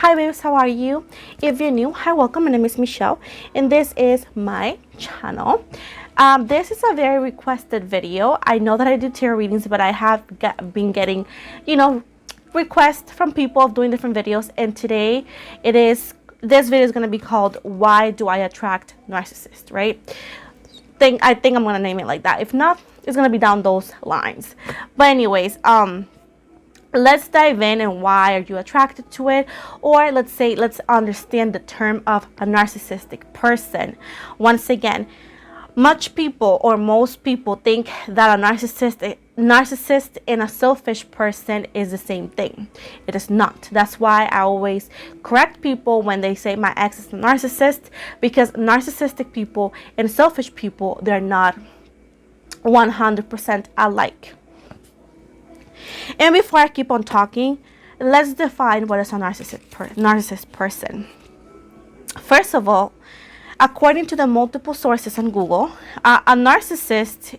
Hi babes, how are you? If you're new, hi, welcome. My name is Michelle and this is my channel. This is a very requested video. I know that I do tarot readings, but I have been getting, requests from people of doing different videos, and today this video is going to be called Why Do I Attract Narcissists, right? I think I'm going to name it like that. If not, it's going to be down those lines. But anyways, let's dive in and why are you attracted to it, or let's understand the term of a narcissistic person. Once again, most people think that a narcissist and a selfish person is the same thing. It is not. That's why I always correct people when they say my ex is a narcissist, because narcissistic people and selfish people, they're not 100% alike. And before I keep on talking, let's define what is a narcissist person. First of all, according to the multiple sources on Google, a narcissist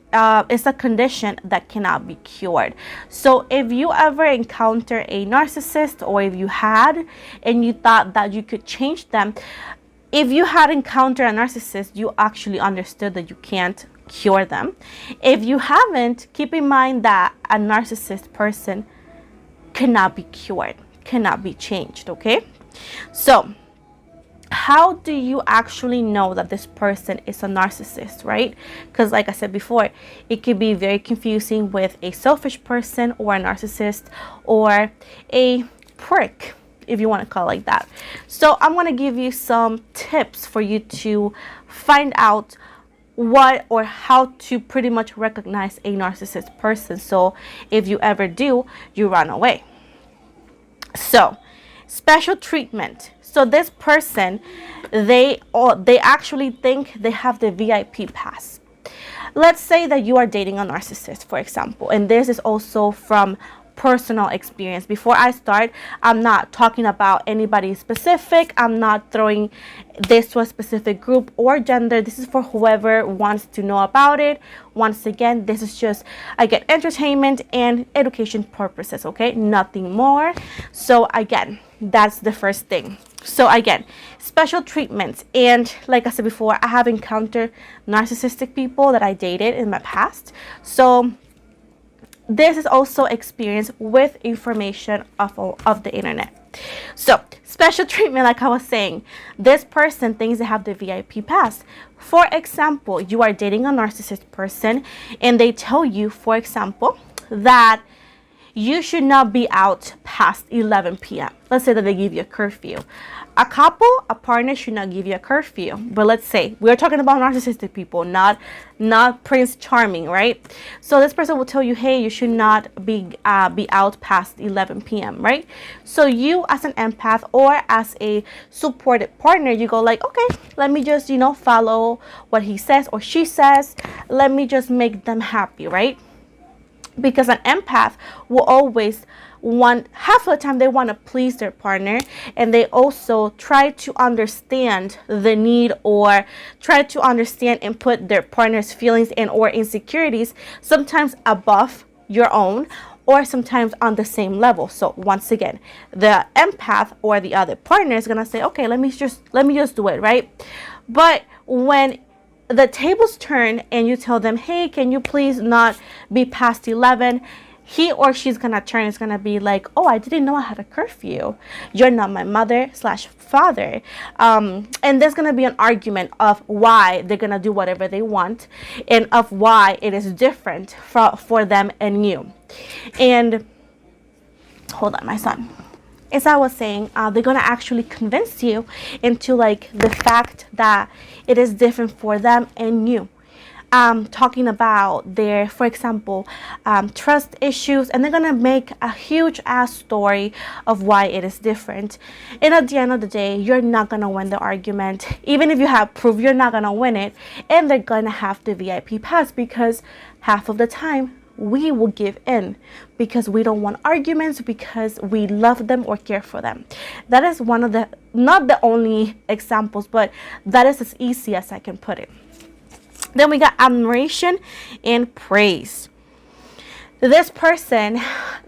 is a condition that cannot be cured. So if you ever encounter a narcissist, or if you had and you thought that you could change them, if you had encountered a narcissist, you actually understood that you can't cure them. If you haven't, keep in mind that a narcissist person cannot be cured, cannot be changed, okay? So how do you actually know that this person is a narcissist, right? Because like I said before, it could be very confusing with a selfish person or a narcissist or a prick, if you want to call it like that. So I'm going to give you some tips for you to find out what or how to pretty much recognize a narcissist person. So if you ever do, you run away. So special treatment. So this person, they actually think they have the VIP pass. Let's say that you are dating a narcissist, for example, and this is also from personal experience. Before I start, I'm not talking about anybody specific. I'm not throwing this to a specific group or gender. This is for whoever wants to know about it. Once again, this is just, I get entertainment and education purposes, okay? Nothing more. So again, that's the first thing. So again, special treatments. And like I said before, I have encountered narcissistic people that I dated in my past. So this is also experience with information of the internet. So special treatment, like I was saying, this person thinks they have the VIP pass. For example, you are dating a narcissist person and they tell you, for example, that you should not be out past 11 p.m. Let's say that they give you a curfew. A partner should not give you a curfew. But let's say we're talking about narcissistic people, not Prince Charming, right? So this person will tell you, hey, you should not be out past 11 p.m., right? So you as an empath or as a supported partner, you go like, okay, let me just, follow what he says or she says. Let me just make them happy, right? Because an empath will always half of the time they want to please their partner, and they also try to understand the need or try to understand and put their partner's feelings and or insecurities sometimes above your own or sometimes on the same level. So once again, the empath or the other partner is gonna say, okay, let me just do it, right? But when the tables turn and you tell them, hey, can you please not be past 11? He or she's gonna turn, it's gonna be like, oh, I didn't know I had a curfew. You're not my mother/father. And there's gonna be an argument of why they're gonna do whatever they want and of why it is different for them and you. And hold on, my son. As I was saying, they're gonna actually convince you into like the fact that it is different for them and you. Talking about their, for example, trust issues, and they're gonna make a huge ass story of why it is different. And at the end of the day, you're not gonna win the argument. Even if you have proof, you're not gonna win it, and they're gonna have the VIP pass because half of the time we will give in because we don't want arguments, because we love them or care for them. That is one of the, not the only examples, but that is as easy as I can put it. Then we got admiration and praise. This person,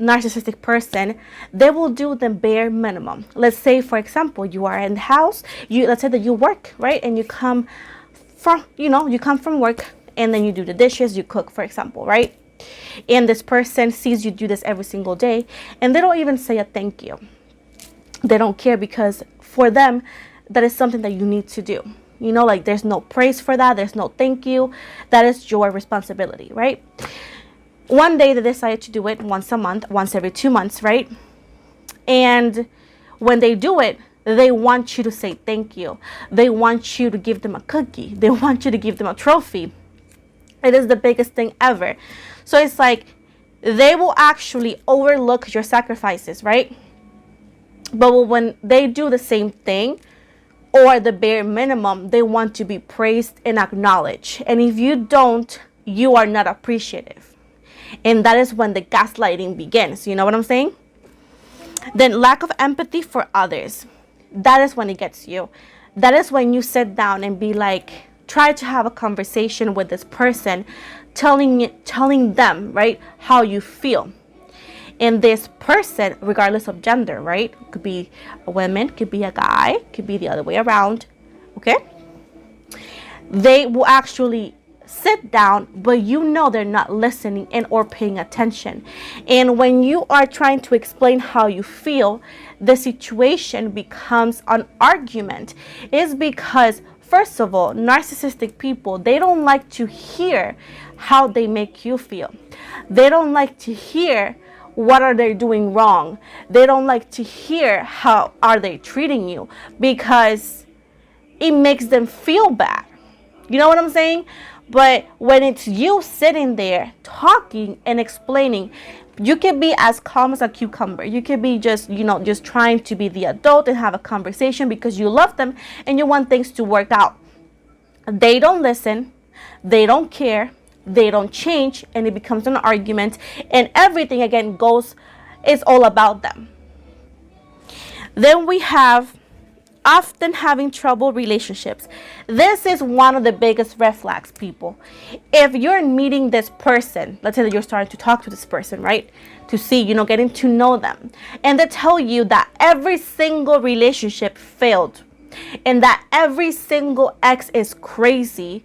narcissistic person, they will do the bare minimum. Let's say, for example, you are in the house, let's say that you work, right? And you come from work, and then you do the dishes, you cook, for example, right? And this person sees you do this every single day, and they don't even say a thank you. They don't care, because for them, that is something that you need to do. Like, there's no praise for that. There's no thank you. That is your responsibility, right? One day they decided to do it once a month, once every 2 months, right? And when they do it, they want you to say thank you. They want you to give them a cookie. They want you to give them a trophy. It is the biggest thing ever. So it's like they will actually overlook your sacrifices, right? But when they do the same thing, or the bare minimum, they want to be praised and acknowledged. And if you don't, you are not appreciative. And that is when the gaslighting begins. You know what I'm saying? Then lack of empathy for others. That is when it gets you. That is when you sit down and be like, try to have a conversation with this person, telling them, right, how you feel. And this person, regardless of gender, right? Could be a woman, could be a guy, could be the other way around, okay? They will actually sit down, but they're not listening and or paying attention. And when you are trying to explain how you feel, the situation becomes an argument. It's because, first of all, narcissistic people, they don't like to hear how they make you feel. They don't like to hear what are they doing wrong. They don't like to hear how are they treating you, because it makes them feel bad. You know what I'm saying? But when it's you sitting there talking and explaining, you can be as calm as a cucumber. You can be just trying to be the adult and have a conversation because you love them and you want things to work out. They don't listen. They don't care. They don't change, and it becomes an argument, and everything again it's all about them. Then we have often having trouble relationships. This is one of the biggest red flags, people. If you're meeting this person, let's say that you're starting to talk to this person, right? To see, getting to know them, and they tell you that every single relationship failed, and that every single ex is crazy,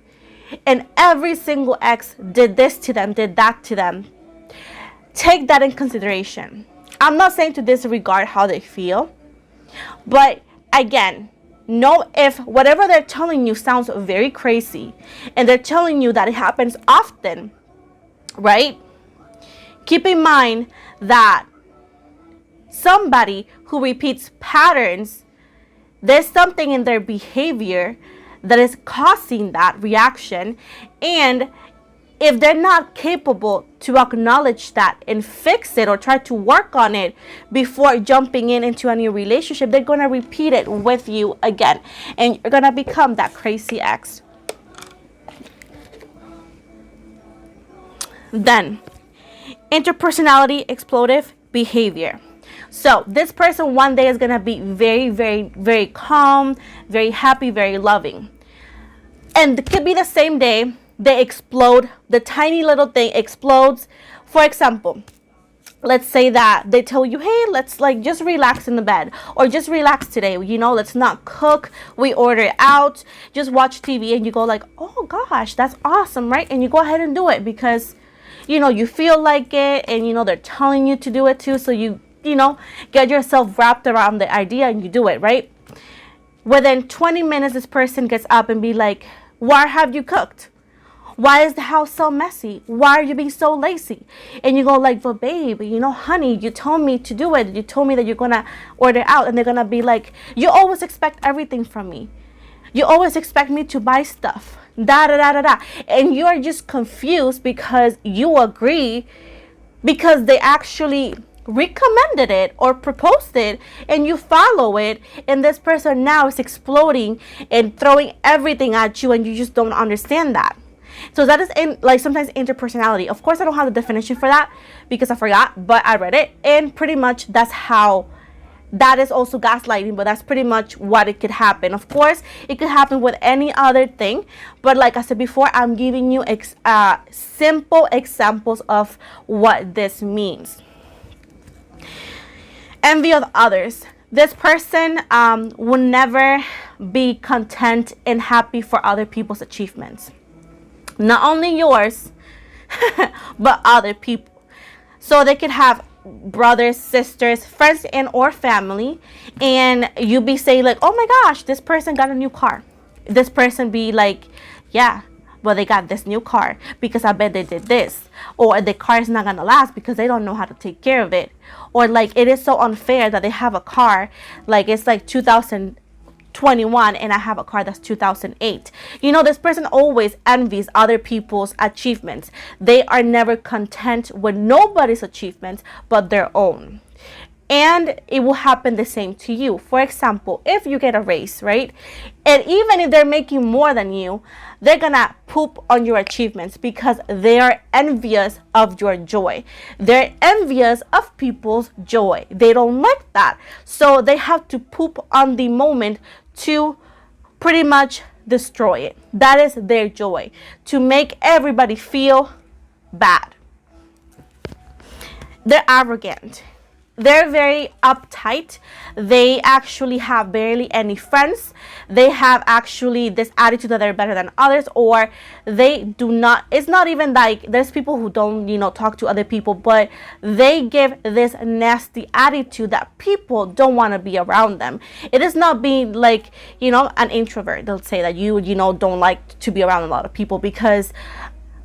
and every single ex did this to them, did that to them. Take that in consideration. I'm not saying to disregard how they feel, but again, know if whatever they're telling you sounds very crazy, and they're telling you that it happens often, right? Keep in mind that somebody who repeats patterns, there's something in their behavior that is causing that reaction. And if they're not capable to acknowledge that and fix it or try to work on it before jumping into a new relationship, they're going to repeat it with you again, and you're going to become that crazy ex. Then interpersonality explosive behavior. So this person one day is going to be very, very, very calm, very happy, very loving. And it could be the same day they explode. The tiny little thing explodes. For example, let's say that they tell you, hey, let's just relax in the bed, or just relax today. Let's not cook. We order out. Just watch TV. And you go like, oh gosh, that's awesome, right? And you go ahead and do it because, you feel like it, and, they're telling you to do it too. So you get yourself wrapped around the idea and you do it, right? Within 20 minutes, this person gets up and be like, why have you cooked? Why is the house so messy? Why are you being so lazy? And you go like, but babe, honey, you told me to do it. You told me that you're going to order out. And they're going to be like, you always expect everything from me. You always expect me to buy stuff. Da, da, da, da, da. And you're just confused because you agree, because they actually recommended it or proposed it and you follow it, and this person now is exploding and throwing everything at you, and you just don't understand that. So that is sometimes interpersonality. Of course, I don't have the definition for that because I forgot, but I read it, and pretty much that's how that is also gaslighting, but that's pretty much what it could happen. Of course, it could happen with any other thing, but like I said before, I'm giving you simple examples of what this means. Envy of others. This person will never be content and happy for other people's achievements. Not only yours, but other people. So they could have brothers, sisters, friends, and or family, and you be saying like, oh my gosh, this person got a new car. This person be like, yeah, well, they got this new car because I bet they did this. Or the car is not gonna last because they don't know how to take care of it. Or like, it is so unfair that they have a car, like it's like 2021 and I have a car that's 2008. You know, this person always envies other people's achievements. They are never content with nobody's achievements but their own. And it will happen the same to you. For example, if you get a raise, right? And even if they're making more than you, they're gonna poop on your achievements because they are envious of your joy. They're envious of people's joy. They don't like that. So they have to poop on the moment to pretty much destroy it. That is their joy, to make everybody feel bad. They're arrogant. They're very uptight. They actually have barely any friends. They have actually this attitude that they're better than others, or they do not, it's not even like, there's people who don't, talk to other people, but they give this nasty attitude that people don't want to be around them. It is not being like, an introvert. They'll say that you don't like to be around a lot of people, because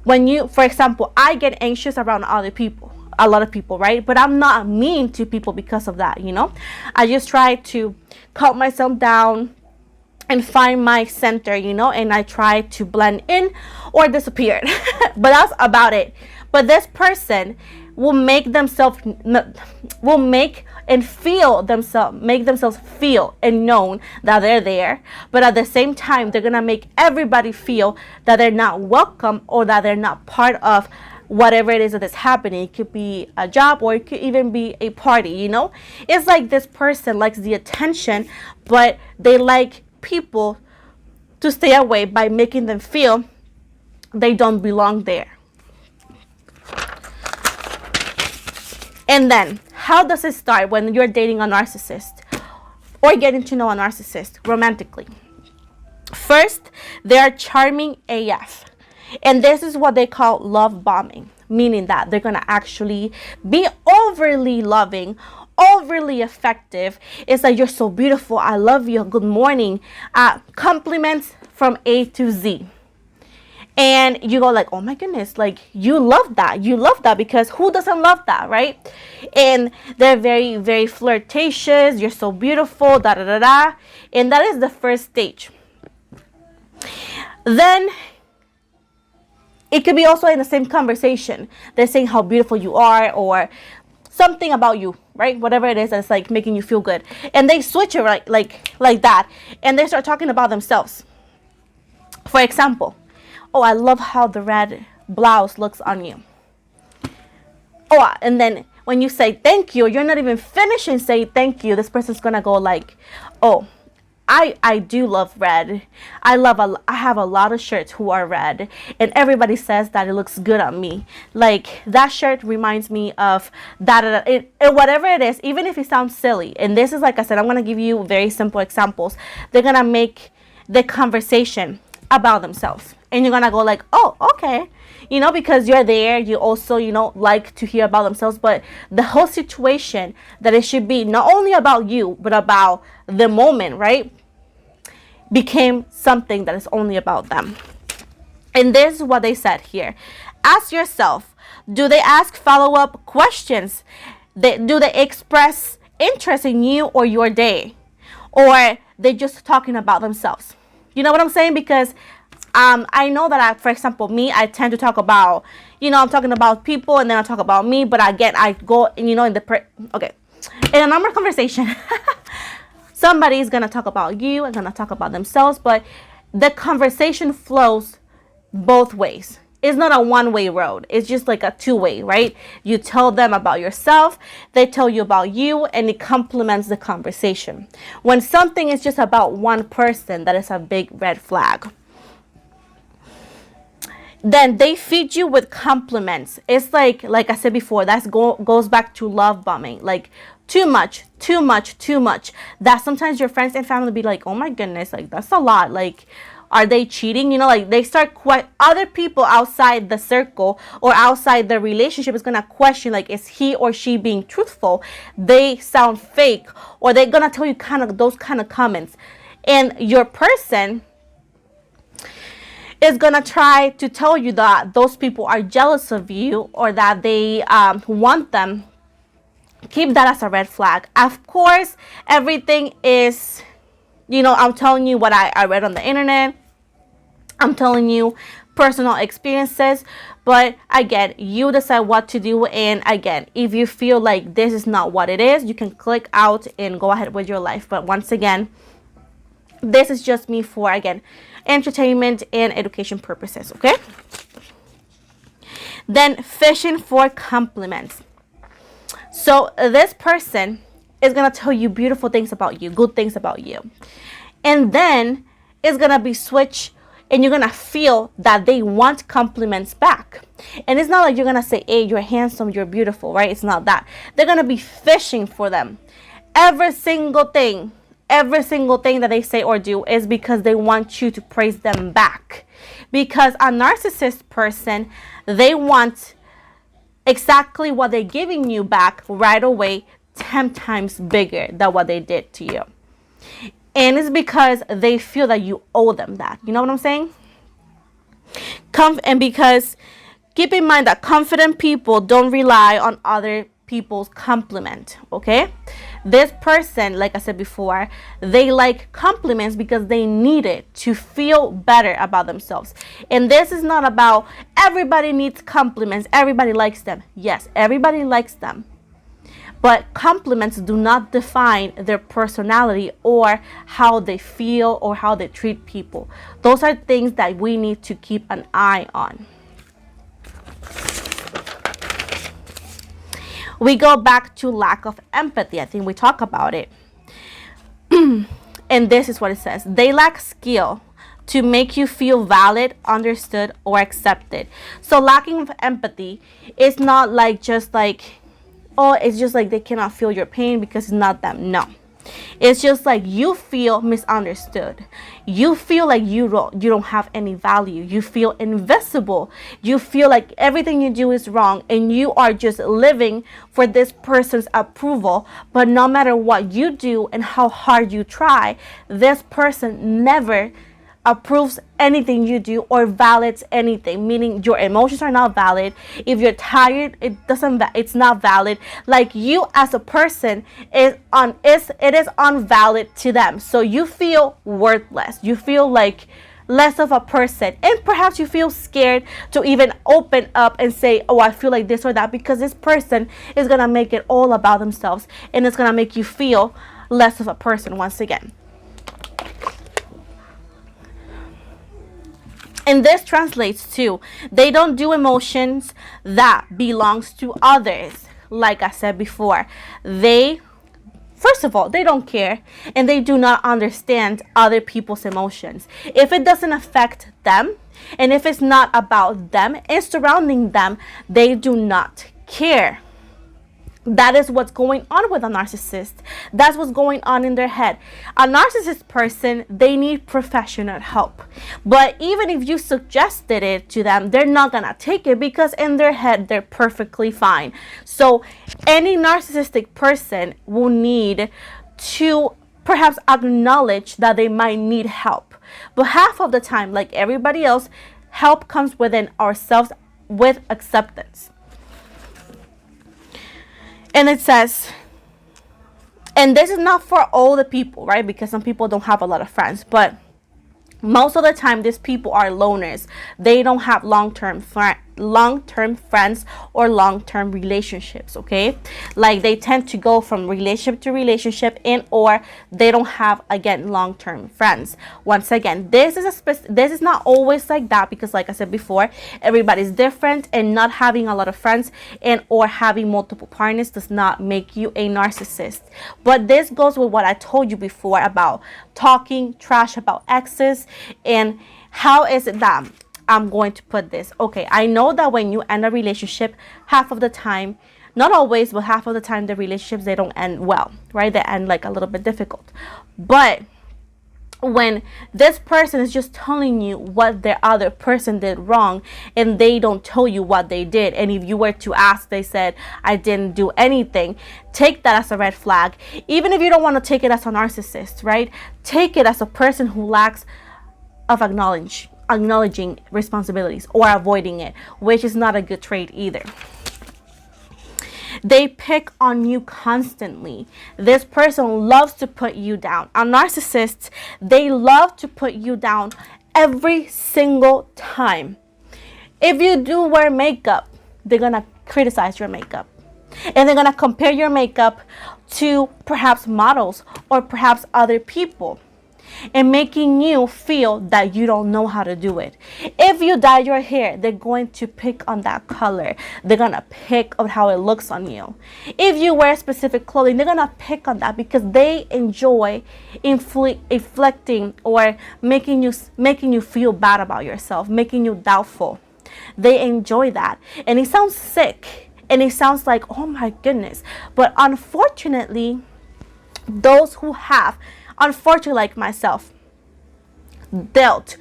when you, for example, I get anxious around other people. A lot of people, right? But I'm not mean to people because of that, I just try to calm myself down and find my center, and I try to blend in or disappear. But that's about it. But this person will make themselves make themselves feel and known that they're there, but at the same time they're gonna make everybody feel that they're not welcome or that they're not part of whatever it is that is happening. It could be a job or it could even be a party, It's like this person likes the attention, but they like people to stay away by making them feel they don't belong there. And then, how does it start when you're dating a narcissist or getting to know a narcissist romantically? First, they are charming AF. And this is what they call love bombing, meaning that they're going to actually be overly loving, overly effective. It's like, you're so beautiful, I love you, good morning, compliments from A to Z. And you go like, oh my goodness, like you love that because who doesn't love that, right? And they're very, very flirtatious, you're so beautiful, da da da da. And that is the first stage. Then it could be also in the same conversation. They're saying how beautiful you are or something about you, right? Whatever it is that's like making you feel good. And they switch it like that. And they start talking about themselves. For example, oh, I love how the red blouse looks on you. Oh, and then when you say thank you, you're not even finishing saying thank you. This person's gonna go like, oh, I do love red. I have a lot of shirts who are red, and everybody says that it looks good on me. Like that shirt reminds me of that. Whatever it is, even if it sounds silly. And this is, like I said, I'm gonna give you very simple examples. They're gonna make the conversation about themselves, and you're gonna go like, oh, okay, because you're there. You also, like to hear about themselves, but the whole situation that it should be not only about you, but about the moment, right? Became something that is only about them. And this is what they said here. Ask yourself, do they ask follow-up questions? Do they express interest in you or your day? Or they just talking about themselves? You know what I'm saying? Because I know that, for example, me, I tend to talk about, I'm talking about people and then I talk about me, but I go, in a normal conversation, somebody's going to talk about you and going to talk about themselves, but the conversation flows both ways. it's not a one-way road. It's just like a two-way, right? You tell them about yourself, they tell you about you, and it complements the conversation. When something is just about one person, that is a big red flag. Then they feed you with compliments. It's like I said before, that goes back to love bombing. Like too much, too much, too much. That sometimes your friends and family be like, oh my goodness, like that's a lot. Like, are they cheating? You know, like they start other people outside the circle or outside the relationship is gonna question, like, is he or she being truthful? They sound fake, or they're gonna tell you kind of those kind of comments, and your person is gonna try to tell you that those people are jealous of you, or that they want them. Keep that as a red flag. Of course, everything is, you know, I'm telling you what I read on the internet. I'm telling you personal experiences. But again, you decide what to do. And again, if you feel like this is not what it is, you can click out and go ahead with your life. But once again, this is just me for, again, entertainment and education purposes, okay? Then fishing for compliments. So this person is going to tell you beautiful things about you, good things about you. And then it's going to be switched, and you're going to feel that they want compliments back. And it's not like you're going to say, hey, you're handsome, you're beautiful, right? It's not that. They're going to be fishing for them. Every single thing that they say or do is because they want you to praise them back. Because a narcissist person, they want exactly what they're giving you back right away, 10 times bigger than what they did to you. And it's because they feel that you owe them that. You know what I'm saying? And because keep in mind that confident people don't rely on other people's compliment, okay? This person, like I said before, they like compliments because they need it to feel better about themselves. And this is not about everybody needs compliments, everybody likes them. Yes, everybody likes them. But compliments do not define their personality or how they feel or how they treat people. Those are things that we need to keep an eye on. We go back to lack of empathy. I think we talk about it. And this is what it says. They lack skill to make you feel valid, understood, or accepted. So lacking of empathy is not like just like, oh, it's just like they cannot feel your pain because it's not them. No. It's just like you feel misunderstood. You feel like you don't have any value. You feel invisible. You feel like everything you do is wrong, and you are just living for this person's approval. But no matter what you do and how hard you try, this person never approves anything you do or validates anything, meaning your emotions are not valid. If you're tired, it's not valid. Like you as a person it is unvalid to them. So you feel worthless. You feel like less of a person, and perhaps you feel scared to even open up and say, oh, I feel like this or that, because this person is gonna make it all about themselves, and it's gonna make you feel less of a person once again. And this translates to, they don't do emotions that belongs to others. Like I said before, first of all, they don't care, and they do not understand other people's emotions. If it doesn't affect them, and if it's not about them and surrounding them, they do not care. That is what's going on with a narcissist. That's what's going on in their head. A narcissist person, they need professional help. But even if you suggested it to them, they're not gonna take it because in their head, they're perfectly fine. So any narcissistic person will need to perhaps acknowledge that they might need help. But half of the time, like everybody else, help comes within ourselves with acceptance. And it says, and this is not for all the people, right? Because some people don't have a lot of friends, but most of the time, these people are loners. They don't have long-term long-term friends or long-term relationships, okay? Like they tend to go from relationship to relationship, and or they don't have, again, long-term friends. Once again, this is not always like that, because like I said before, everybody's different, and not having a lot of friends and or having multiple partners does not make you a narcissist. But this goes with what I told you before about talking trash about exes. And how is it that I'm going to put this? Okay, I know that when you end a relationship, half of the time, not always, but half of the time, the relationships, they don't end well, right? They end like a little bit difficult. But when this person is just telling you what the other person did wrong, and they don't tell you what they did, and if you were to ask, they said, I didn't do anything, take that as a red flag. Even if you don't want to take it as a narcissist, right? Take it as a person who lacks of acknowledging responsibilities or avoiding it, which is not a good trait either. They pick on you constantly. This person loves to put you down. A narcissist, they love to put you down every single time. If you do wear makeup, they're gonna criticize your makeup, and they're gonna compare your makeup to perhaps models or perhaps other people, and making you feel that you don't know how to do it. If you dye your hair, they're going to pick on that color. They're gonna pick on how it looks on you. If you wear specific clothing, they're gonna pick on that, because they enjoy inflicting or making you feel bad about yourself, making you doubtful. They enjoy that, and it sounds sick, and it sounds like, oh my goodness. But unfortunately, those who have, unfortunately, like myself, dealt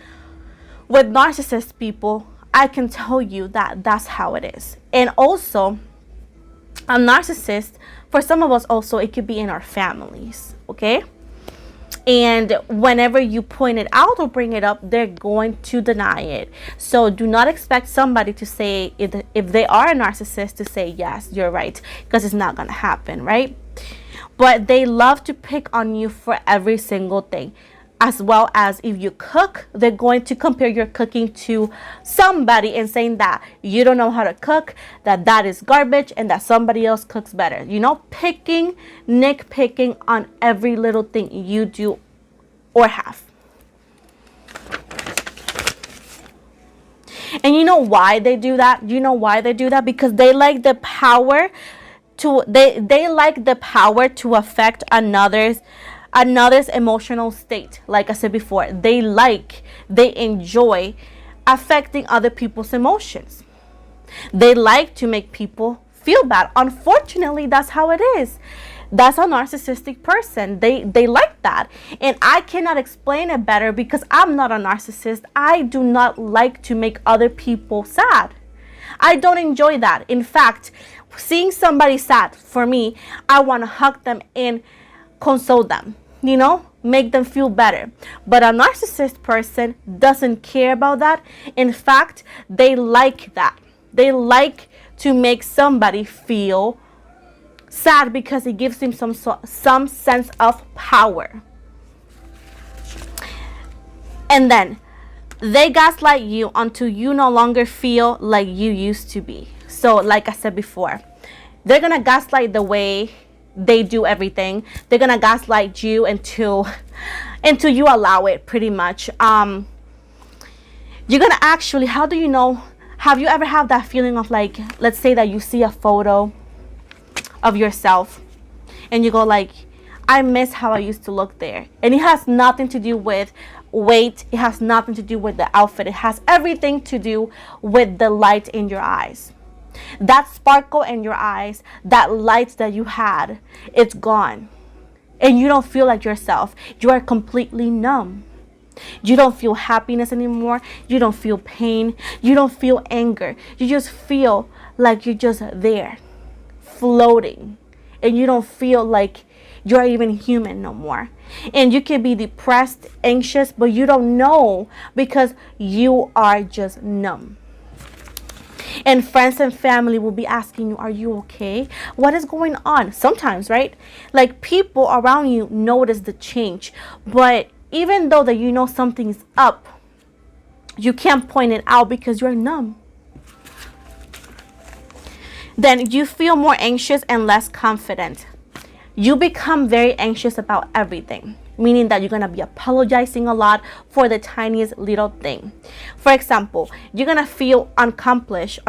with narcissist people, I can tell you that that's how it is. And also, a narcissist, for some of us also, it could be in our families, okay? And whenever you point it out or bring it up, they're going to deny it. So do not expect somebody to say, if they are a narcissist, to say, yes, you're right, because it's not going to happen, right? But they love to pick on you for every single thing. As well as if you cook, they're going to compare your cooking to somebody and saying that you don't know how to cook, that is garbage, and that somebody else cooks better. You know, nitpicking on every little thing you do or have. And you know why they do that? You know why they do that? Because they like the power they like the power to affect another's emotional state. Like I said before, they enjoy affecting other people's emotions. They like to make people feel bad. Unfortunately, that's how it is. That's a narcissistic person. They like that. And I cannot explain it better, because I'm not a narcissist. I do not like to make other people sad. I don't enjoy that. In fact, seeing somebody sad, for me, I want to hug them and console them, you know, make them feel better. But a narcissist person doesn't care about that. In fact, they like that. They like to make somebody feel sad, because it gives them some sense of power. And then they gaslight you until you no longer feel like you used to be. So like I said before, they're gonna gaslight the way they do everything. They're gonna gaslight you until you allow it, pretty much. You're gonna actually, how do you know? Have you ever had that feeling of, like, let's say that you see a photo of yourself and you go like, I miss how I used to look there. And it has nothing to do with weight. It has nothing to do with the outfit. It has everything to do with the light in your eyes. That sparkle in your eyes, that light that you had, it's gone. And you don't feel like yourself. You are completely numb. You don't feel happiness anymore. You don't feel pain. You don't feel anger. You just feel like you're just there, floating. And you don't feel like you're even human no more. And you can be depressed, anxious, but you don't know, because you are just numb. And friends and family will be asking you, are you okay? What is going on? Sometimes, right? Like, people around you notice the change. But even though that you know something's up, you can't point it out because you're numb. Then you feel more anxious and less confident. You become very anxious about everything, meaning that you're going to be apologizing a lot for the tiniest little thing. For example, you're going to feel unaccomplished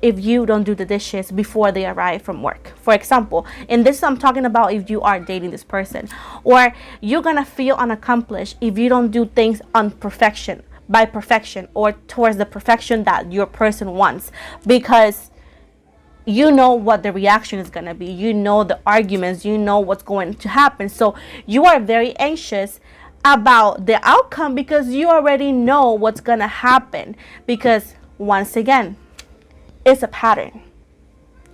if you don't do the dishes before they arrive from work. For example, and this I'm talking about if you are dating this person. Or you're going to feel unaccomplished if you don't do things by perfection, or towards the perfection that your person wants, because you know what the reaction is going to be. You know the arguments. You know what's going to happen. So you are very anxious about the outcome because you already know what's going to happen. Because once again, it's a pattern,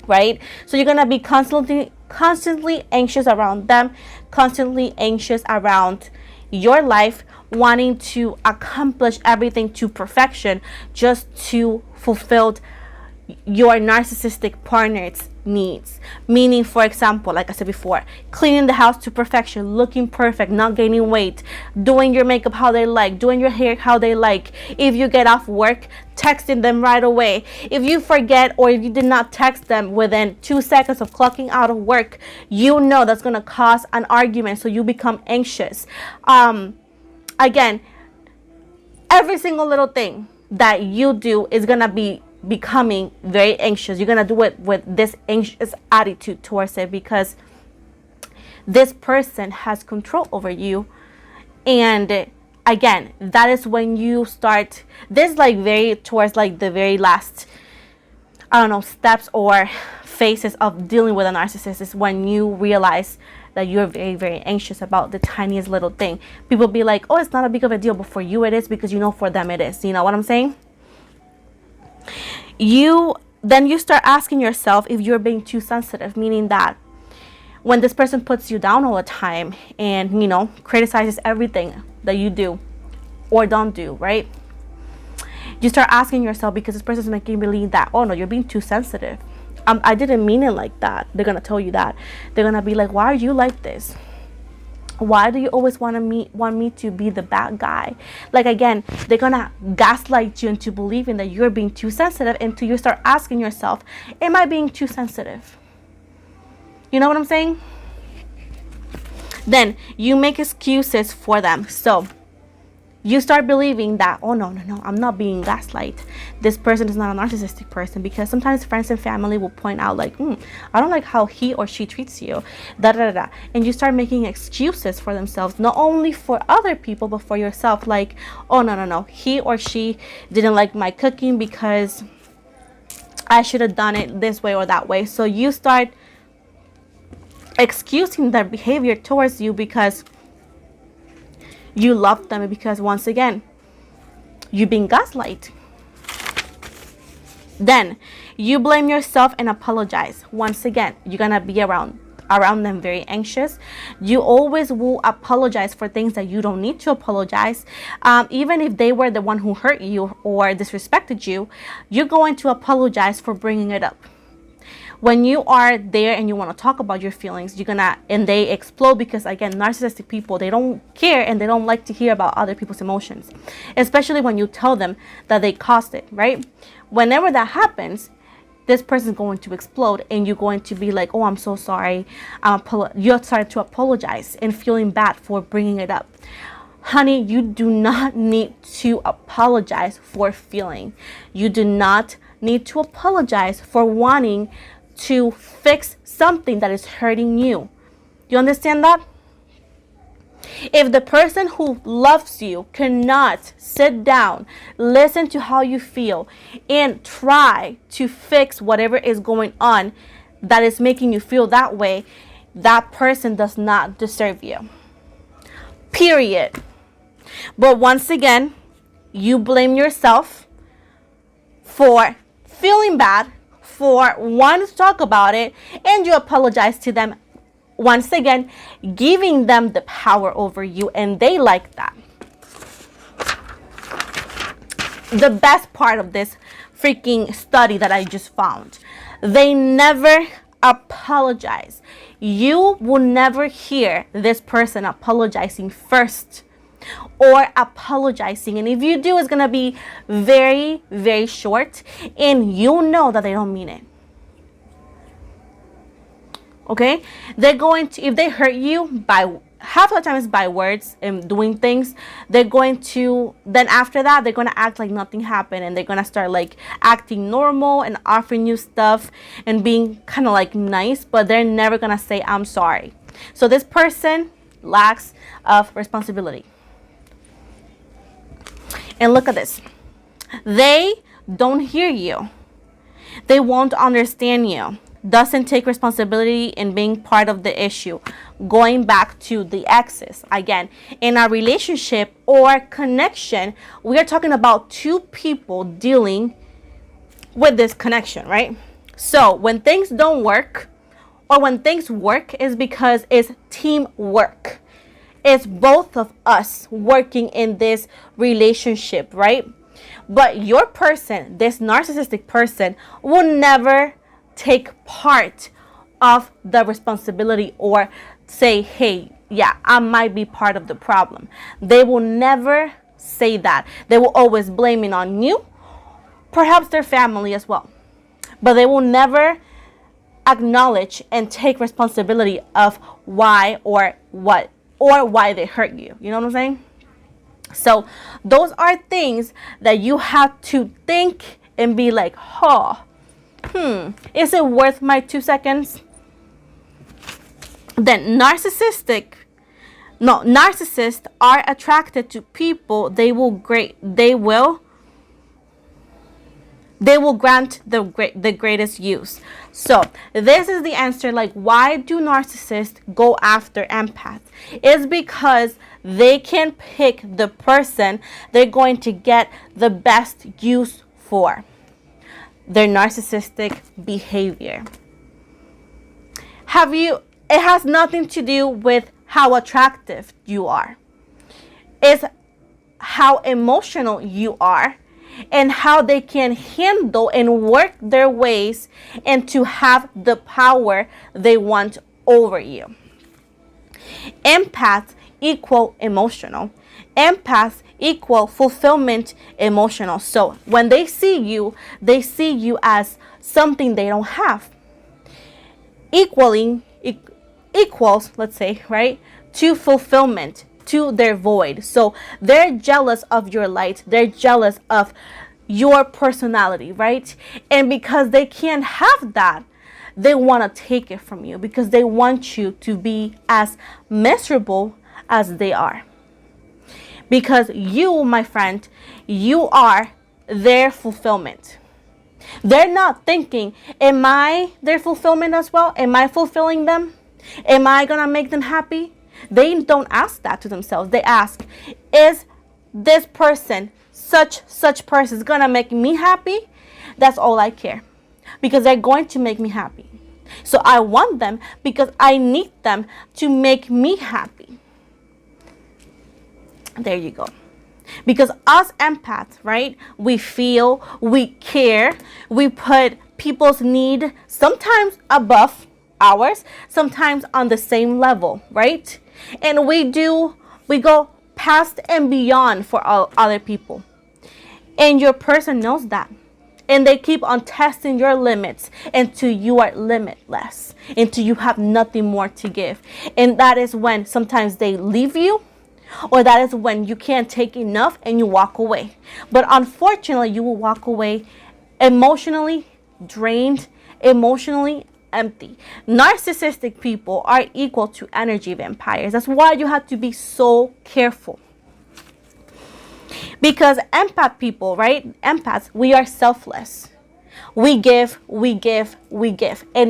right? So you're going to be constantly anxious around them, constantly anxious around your life, wanting to accomplish everything to perfection just to fulfill your narcissistic partner's needs. Meaning, for example, like I said before, cleaning the house to perfection, looking perfect, not gaining weight, doing your makeup how they like, doing your hair how they like. If you get off work, texting them right away. If you forget or if you did not text them within 2 seconds of clocking out of work, you know that's going to cause an argument, so you become anxious. Again, every single little thing that you do is going to be becoming very anxious. You're gonna do it with this anxious attitude towards it, because this person has control over you. And again, that is when you start this, like, very towards like the very last, I don't know, steps or phases of dealing with a narcissist, is when you realize that you're very, very anxious about the tiniest little thing. People be like, oh, it's not a big of a deal, but for you it is, because you know for them it is. You know what I'm saying? Then you start asking yourself if you're being too sensitive, meaning that when this person puts you down all the time and, you know, criticizes everything that you do or don't do, right? You start asking yourself, because this person is making you believe that, oh no, you're being too sensitive. I didn't mean it like that. They're going to tell you that. They're going to be like, why are you like this? Why do you always want me to be the bad guy? Like, again, they're gonna gaslight you into believing that you're being too sensitive, until you start asking yourself, am I being too sensitive? You know what I'm saying? Then you make excuses for them. So you start believing that, oh no, I'm not being gaslight. This person is not a narcissistic person, because sometimes friends and family will point out like, I don't like how he or she treats you, and you start making excuses for themselves, not only for other people but for yourself. Like, oh no, he or she didn't like my cooking because I should have done it this way or that way. So you start excusing their behavior towards you because you love them, because once again, you're being gaslight. Then you blame yourself and apologize. Once again, you're gonna be around them very anxious. You always will apologize for things that you don't need to apologize. Even if they were the one who hurt you or disrespected you, you're going to apologize for bringing it up. When you are there and you want to talk about your feelings, and they explode, because again, narcissistic people, they don't care and they don't like to hear about other people's emotions, especially when you tell them that they caused it, right? Whenever that happens, this person is going to explode, and you're going to be like, oh, I'm so sorry. You're starting to apologize and feeling bad for bringing it up. Honey, you do not need to apologize for feeling. You do not need to apologize for wanting to fix something that is hurting you. You understand that? If the person who loves you cannot sit down, listen to how you feel, and try to fix whatever is going on that is making you feel that way, that person does not deserve you. Period. But once again, you blame yourself for feeling bad, for wanting to talk about it, and you apologize to them, once again giving them the power over you, and they like that. The best part of this freaking study that I just found, they never apologize. You will never hear this person apologizing first or apologizing, and if you do, it's gonna be very, very short, and you know that they don't mean it. Okay, they're going to, if they hurt you by half of the time it's by words and doing things, they're going to, then after that they're going to act like nothing happened, and they're going to start like acting normal and offering you stuff and being kind of like nice, but they're never going to say I'm sorry. So this person lacks of responsibility. And look at this, they don't hear you, they won't understand you, doesn't take responsibility in being part of the issue. Going back to the exes again, in a relationship or connection, we are talking about two people dealing with this connection, right? So when things don't work, or when things work, is because it's teamwork. It's both of us working in this relationship, right? But your person, this narcissistic person, will never take part of the responsibility or say, hey, yeah, I might be part of the problem. They will never say that. They will always blame it on you, perhaps their family as well. But they will never acknowledge and take responsibility of why or what or why they hurt you. You know what I'm saying? So those are things that you have to think and be like, is it worth my 2 seconds? Then narcissists are attracted to people they will grant the greatest use. So this is the answer, like, why do narcissists go after empaths? It's because they can pick the person they're going to get the best use for their narcissistic behavior. It has nothing to do with how attractive you are. It's how emotional you are and how they can handle and work their ways and to have the power they want over you. Empaths equal emotional. Empaths equal fulfillment emotional. So when they see you as something they don't have. Equals, let's say, right, to fulfillment, to their void. So they're jealous of your light. They're jealous of your personality, right? And because they can't have that, they want to take it from you because they want you to be as miserable as they are. Because you, my friend, you are their fulfillment. They're not thinking, am I their fulfillment as well? Am I fulfilling them? Am I going to make them happy? They don't ask that to themselves. They ask, is this person, such person, is going to make me happy? That's all I care. Because they're going to make me happy. So I want them because I need them to make me happy. There you go. Because us empaths, right? We feel, we care, we put people's need sometimes above ours, sometimes on the same level, right? And we go past and beyond for all other people. And your person knows that. And they keep on testing your limits until you are limitless, until you have nothing more to give. And that is when sometimes they leave you, or that is when you can't take enough and you walk away. But unfortunately, you will walk away emotionally drained, emotionally empty. Narcissistic people are equal to energy vampires. That's why you have to be so careful. Because empath people, right? Empaths, we are selfless. We give. And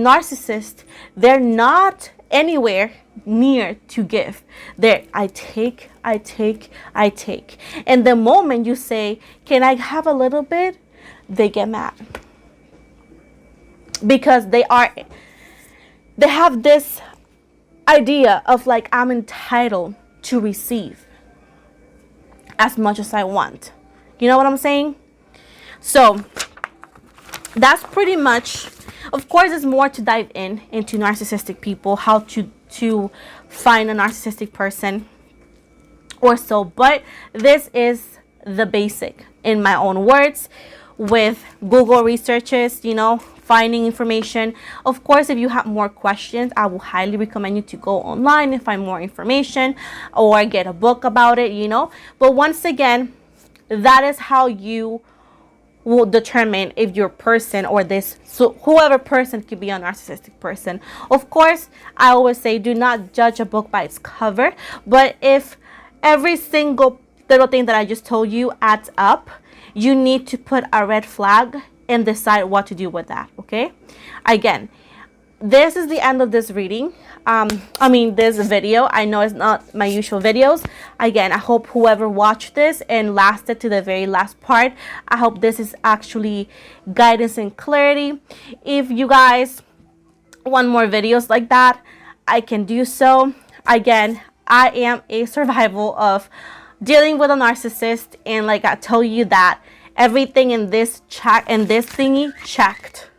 narcissists, they're not anywhere near to give. I take. And the moment you say, can I have a little bit? They get mad. Because they have this idea of like, I'm entitled to receive as much as I want. You know what I'm saying? So that's pretty much, of course, there's more to dive into narcissistic people, how to find a narcissistic person or so, but this is the basic in my own words with Google researches, finding information. Of course, if you have more questions, I will highly recommend you to go online and find more information or get a book about it, you know. But once again, that is how you will determine if your person or this, so whoever person could be a narcissistic person. Of course, I always say do not judge a book by its cover, but if every single little thing that I just told you adds up, you need to put a red flag and decide what to do with that. Okay, again, this is the end of this reading. This video. I know it's not my usual videos. Again, I hope whoever watched this and lasted to the very last part, I hope this is actually guidance and clarity. If you guys want more videos like that, I can do so. Again, I am a survival of dealing with a narcissist, and like I told you that everything in this check and this thingy checked.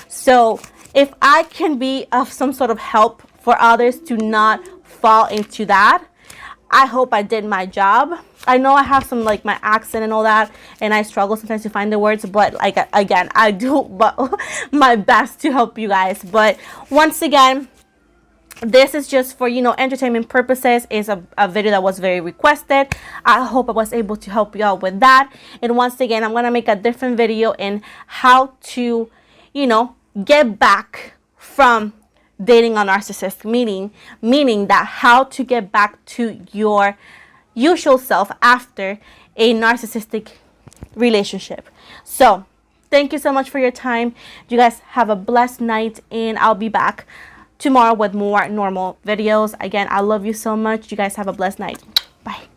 So if I can be of some sort of help for others to not fall into that, I hope I did my job. I know I have some, like, my accent and all that, and I struggle sometimes to find the words, but like, again, I do my best to help you guys. But once again, this is just for, you know, entertainment purposes. It's a video that was very requested. I hope I was able to help you out with that. And once again, I'm gonna make a different video in how to, you know, get back from dating a narcissist, meaning that how to get back to your usual self after a narcissistic relationship. So thank you so much for your time. You guys have a blessed night, and I'll be back tomorrow with more normal videos. Again, I love you so much. You guys have a blessed night. Bye.